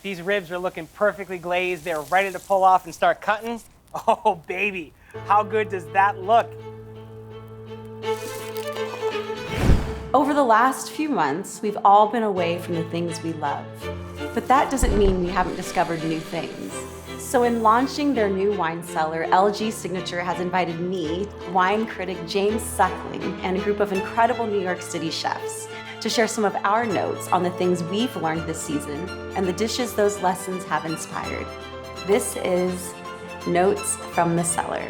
These ribs are looking perfectly glazed. They're ready to pull off and start cutting. Oh, baby, how good does that look? Over the last few months, we've all been away from the things we love. But that doesn't mean we haven't discovered new things. So in launching their new wine cellar, LG Signature has invited me, wine critic James Suckling, and a group of incredible New York City chefs to share some of our notes on the things we've learned this season and the dishes those lessons have inspired. This is Notes from the Cellar.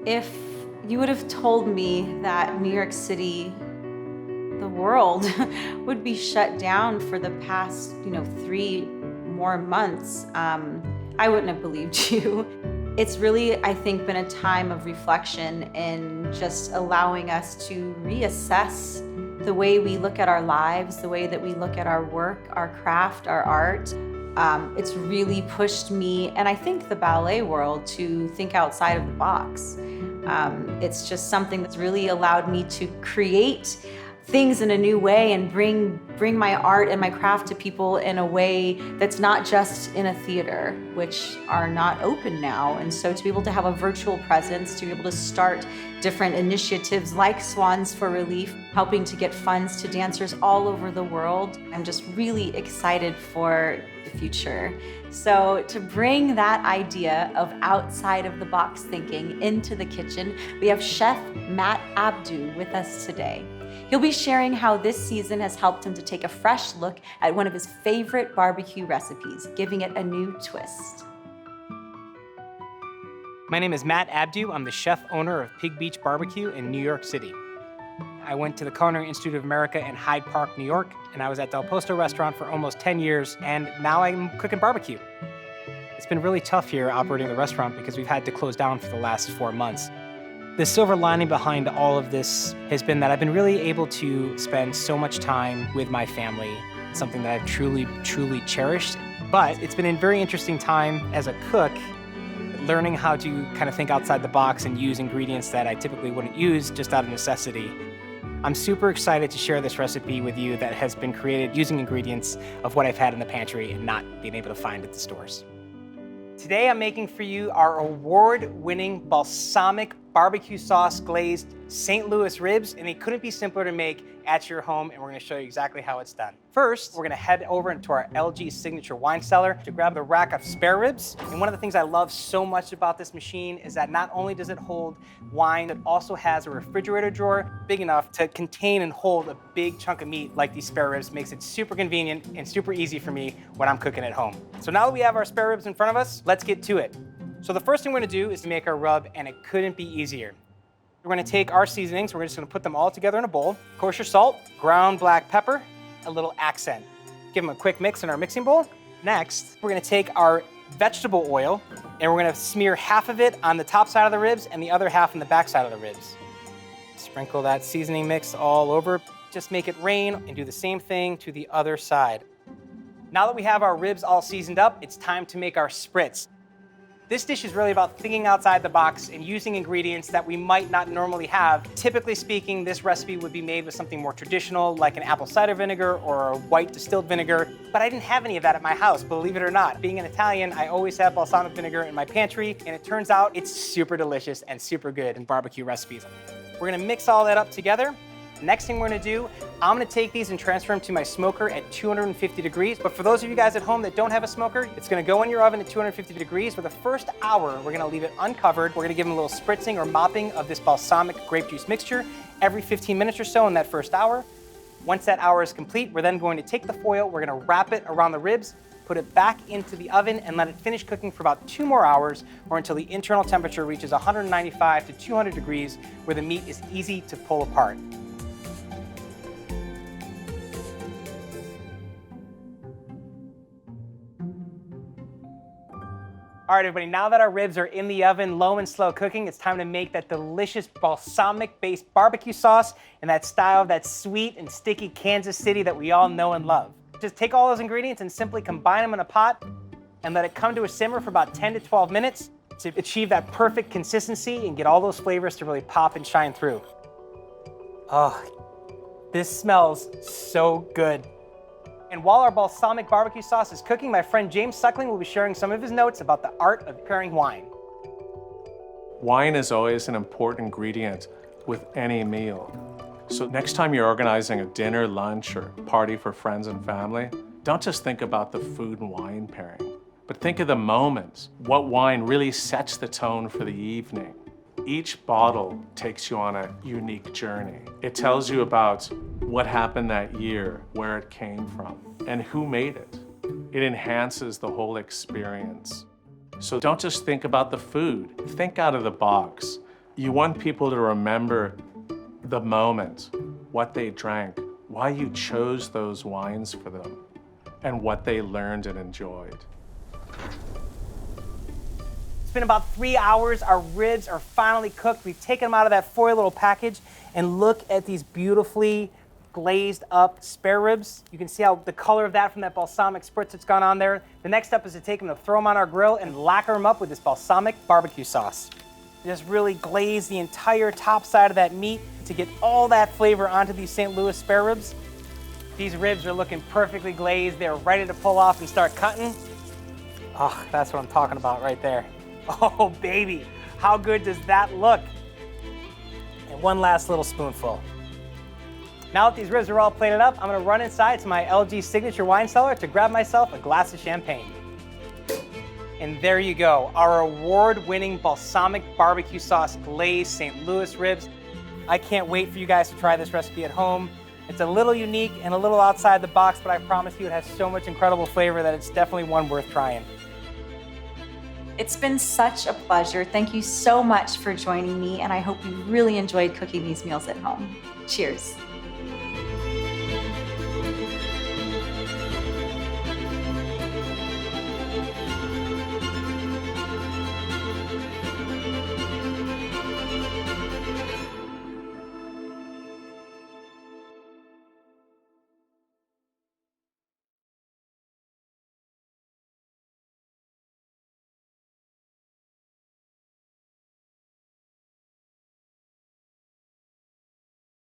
If you would have told me that New York City, the world, would be shut down for the past, 3 more months, I wouldn't have believed you. It's really, I think, been a time of reflection and just allowing us to reassess the way we look at our lives, the way that we look at our work, our craft, our art. It's really pushed me, and I think the ballet world, to think outside of the box. It's just something that's really allowed me to create things in a new way and bring my art and my craft to people in a way that's not just in a theater, which are not open now. And so to be able to have a virtual presence, to be able to start different initiatives like Swans for Relief, helping to get funds to dancers all over the world, I'm just really excited for the future. So to bring that idea of outside of the box thinking into the kitchen, we have Chef Matt Abdoo with us today. He'll be sharing how this season has helped him to take a fresh look at one of his favorite barbecue recipes, giving it a new twist. My name is Matt Abdoo. I'm the chef owner of Pig Beach Barbecue in New York City. I went to the Culinary Institute of America in Hyde Park, New York, and I was at Del Posto restaurant for almost 10 years, and now I'm cooking barbecue. It's been really tough here operating the restaurant because we've had to close down for the last 4 months. The silver lining behind all of this has been that I've been really able to spend so much time with my family, something that I've truly, truly cherished. But it's been a very interesting time as a cook, learning how to kind of think outside the box and use ingredients that I typically wouldn't use just out of necessity. I'm super excited to share this recipe with you that has been created using ingredients of what I've had in the pantry and not being able to find at the stores. Today I'm making for you our award-winning balsamic barbecue sauce glazed St. Louis ribs, and it couldn't be simpler to make at your home, and we're gonna show you exactly how it's done. First, we're gonna head over into our LG SIGNATURE Wine Cellar to grab the rack of spare ribs. And one of the things I love so much about this machine is that not only does it hold wine, it also has a refrigerator drawer big enough to contain and hold a big chunk of meat like these spare ribs. Makes it super convenient and super easy for me when I'm cooking at home. So now that we have our spare ribs in front of us, let's get to it. So the first thing we're gonna do is to make our rub, and it couldn't be easier. We're gonna take our seasonings, we're just gonna put them all together in a bowl. Kosher salt, ground black pepper, a little accent. Give them a quick mix in our mixing bowl. Next, we're gonna take our vegetable oil, and we're gonna smear half of it on the top side of the ribs and the other half on the back side of the ribs. Sprinkle that seasoning mix all over. Just make it rain and do the same thing to the other side. Now that we have our ribs all seasoned up, it's time to make our spritz. This dish is really about thinking outside the box and using ingredients that we might not normally have. Typically speaking, this recipe would be made with something more traditional, like an apple cider vinegar or a white distilled vinegar, but I didn't have any of that at my house, believe it or not. Being an Italian, I always have balsamic vinegar in my pantry, and it turns out it's super delicious and super good in barbecue recipes. We're gonna mix all that up together. Next thing we're gonna do, I'm gonna take these and transfer them to my smoker at 250 degrees. But for those of you guys at home that don't have a smoker, it's gonna go in your oven at 250 degrees. For the first hour, we're gonna leave it uncovered. We're gonna give them a little spritzing or mopping of this balsamic grape juice mixture every 15 minutes or so in that first hour. Once that hour is complete, we're then going to take the foil, we're gonna wrap it around the ribs, put it back into the oven, and let it finish cooking for about 2 more hours, or until the internal temperature reaches 195 to 200 degrees, where the meat is easy to pull apart. All right, everybody, now that our ribs are in the oven, low and slow cooking, it's time to make that delicious balsamic-based barbecue sauce in that style, that sweet and sticky Kansas City that we all know and love. Just take all those ingredients and simply combine them in a pot and let it come to a simmer for about 10 to 12 minutes to achieve that perfect consistency and get all those flavors to really pop and shine through. Oh, this smells so good. And while our balsamic barbecue sauce is cooking, my friend James Suckling will be sharing some of his notes about the art of preparing wine. Wine is always an important ingredient with any meal. So next time you're organizing a dinner, lunch, or party for friends and family, don't just think about the food and wine pairing, but think of the moments. What wine really sets the tone for the evening. Each bottle takes you on a unique journey. It tells you about what happened that year, where it came from, and who made it. It enhances the whole experience. So don't just think about the food, think out of the box. You want people to remember the moment, what they drank, why you chose those wines for them, and what they learned and enjoyed. It's been about 3 hours. Our ribs are finally cooked. We've taken them out of that foil little package, and look at these beautifully glazed up spare ribs. You can see how the color of that from that balsamic spritz that's gone on there. The next step is to take them to throw them on our grill and lacquer them up with this balsamic barbecue sauce. Just really glaze the entire top side of that meat to get all that flavor onto these St. Louis spare ribs. These ribs are looking perfectly glazed. They're ready to pull off and start cutting. Oh, that's what I'm talking about right there. Oh, baby, how good does that look? And one last little spoonful. Now that these ribs are all plated up, I'm gonna run inside to my LG SIGNATURE Wine Cellar to grab myself a glass of champagne. And there you go, our award-winning balsamic barbecue sauce glazed St. Louis ribs. I can't wait for you guys to try this recipe at home. It's a little unique and a little outside the box, but I promise you it has so much incredible flavor that it's definitely one worth trying. It's been such a pleasure. Thank you so much for joining me, and I hope you really enjoyed cooking these meals at home. Cheers.